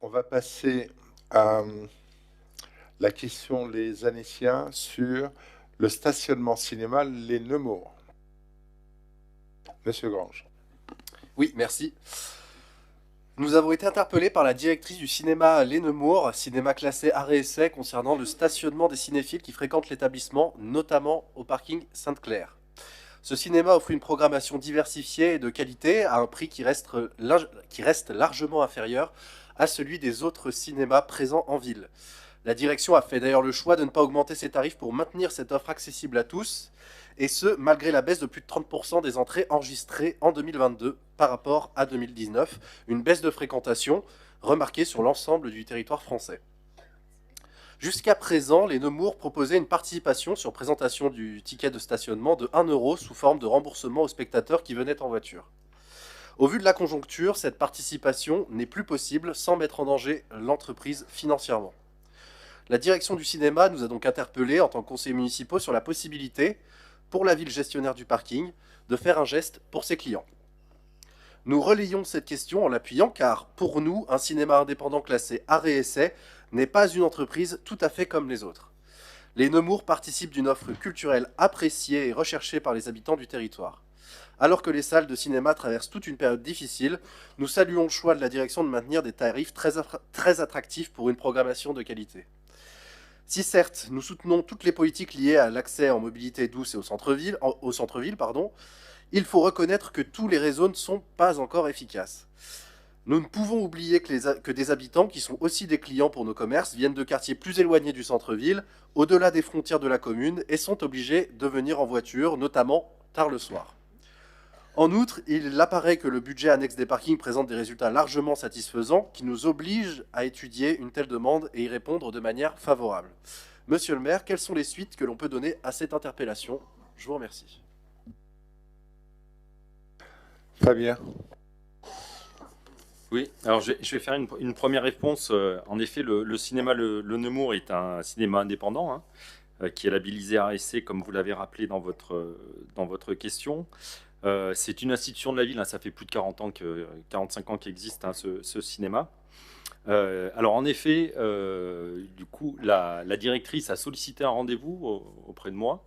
On va passer à la question Les Annéciens sur le stationnement cinéma Les Nemours. Monsieur Grange. Oui, merci. Nous avons été interpellés par la directrice du cinéma Les Nemours, cinéma classé art et essai, concernant le stationnement des cinéphiles qui fréquentent l'établissement, notamment au parking Sainte-Claire. Ce cinéma offre une programmation diversifiée et de qualité à un prix qui reste largement inférieur à celui des autres cinémas présents en ville. La direction a fait d'ailleurs le choix de ne pas augmenter ses tarifs pour maintenir cette offre accessible à tous, et ce, malgré la baisse de plus de 30% des entrées enregistrées en 2022 par rapport à 2019, une baisse de fréquentation remarquée sur l'ensemble du territoire français. Jusqu'à présent, les Nemours proposaient une participation sur présentation du ticket de stationnement de 1 euro sous forme de remboursement aux spectateurs qui venaient en voiture. Au vu de la conjoncture, cette participation n'est plus possible sans mettre en danger l'entreprise financièrement. La direction du cinéma nous a donc interpellés en tant que conseillers municipaux sur la possibilité, pour la ville gestionnaire du parking, de faire un geste pour ses clients. Nous relayons cette question en l'appuyant car, pour nous, un cinéma indépendant classé art et essai n'est pas une entreprise tout à fait comme les autres. Les Nemours participent d'une offre culturelle appréciée et recherchée par les habitants du territoire. Alors que les salles de cinéma traversent toute une période difficile, nous saluons le choix de la direction de maintenir des tarifs très attractifs pour une programmation de qualité. Si certes, nous soutenons toutes les politiques liées à l'accès en mobilité douce et au centre-ville, il faut reconnaître que tous les réseaux ne sont pas encore efficaces. Nous ne pouvons oublier que des habitants, qui sont aussi des clients pour nos commerces, viennent de quartiers plus éloignés du centre-ville, au-delà des frontières de la commune, et sont obligés de venir en voiture, notamment tard le soir. En outre, il apparaît que le budget annexe des parkings présente des résultats largement satisfaisants qui nous obligent à étudier une telle demande et y répondre de manière favorable. Monsieur le maire, quelles sont les suites que l'on peut donner à cette interpellation? Je vous remercie. Fabien. Oui, alors je vais faire une première réponse. En effet, le cinéma Le Nemours est un cinéma indépendant, qui est labellisé ASC, comme vous l'avez rappelé dans votre question. C'est une institution de la ville, ça fait plus de 45 ans qu'existe ce cinéma. Alors en effet, du coup, la directrice a sollicité un rendez-vous auprès de moi.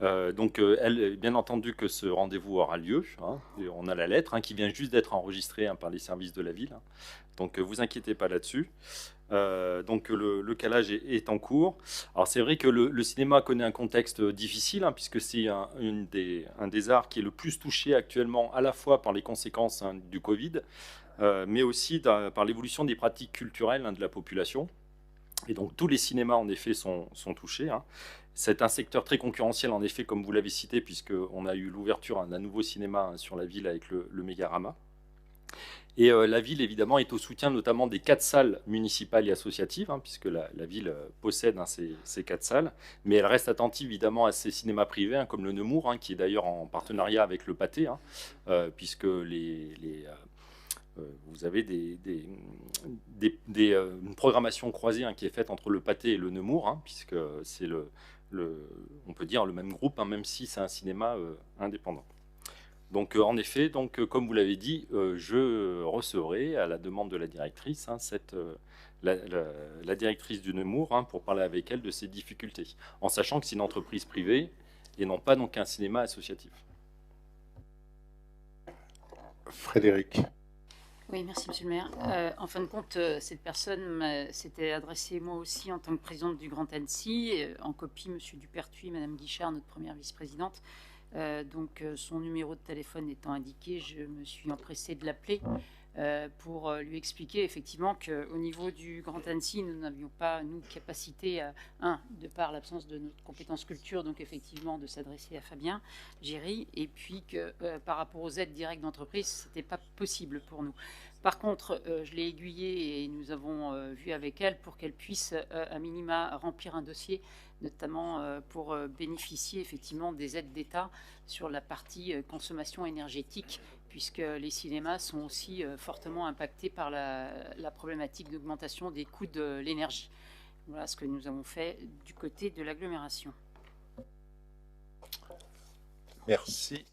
Donc elle, bien entendu que ce rendez-vous aura lieu. Et on a la lettre qui vient juste d'être enregistrée par les services de la ville. Donc vous inquiétez pas là-dessus. Donc le calage est en cours. Alors c'est vrai que le cinéma connaît un contexte difficile, puisque c'est un des arts qui est le plus touché actuellement, à la fois par les conséquences du Covid, mais aussi par l'évolution des pratiques culturelles de la population. Et donc tous les cinémas en effet sont touchés. C'est un secteur très concurrentiel en effet, comme vous l'avez cité, puisqu'on a eu l'ouverture d'un nouveau cinéma sur la ville avec le Mégarama. Et la ville, évidemment, est au soutien notamment des 4 salles municipales et associatives, puisque la ville possède ces 4 salles. Mais elle reste attentive, évidemment, à ces cinémas privés, comme le Nemours, qui est d'ailleurs en partenariat avec le Pâté, puisque vous avez une programmation croisée qui est faite entre le Pâté et le Nemours, puisque c'est on peut dire le même groupe, même si c'est un cinéma indépendant. Donc en effet, comme vous l'avez dit, je recevrai à la demande de la directrice la directrice du Nemours pour parler avec elle de ces difficultés, en sachant que c'est une entreprise privée et non pas un cinéma associatif. Frédéric. Oui, merci Monsieur le maire. En fin de compte, cette personne s'était adressée moi aussi en tant que présidente du Grand Annecy, en copie Monsieur Dupertuis, Madame Guichard, notre première vice-présidente. Donc son numéro de téléphone étant indiqué, je me suis empressée de l'appeler pour lui expliquer effectivement qu'au niveau du Grand Annecy, nous n'avions pas, nous, capacité, de par l'absence de notre compétence culture, donc effectivement de s'adresser à Fabien Géry, et puis que par rapport aux aides directes d'entreprise, ce n'était pas possible pour nous. Par contre, je l'ai aiguillée et nous avons vu avec elle pour qu'elle puisse à minima remplir un dossier, notamment pour bénéficier effectivement des aides d'État sur la partie consommation énergétique, puisque les cinémas sont aussi fortement impactés par la problématique d'augmentation des coûts de l'énergie. Voilà ce que nous avons fait du côté de l'agglomération. Merci.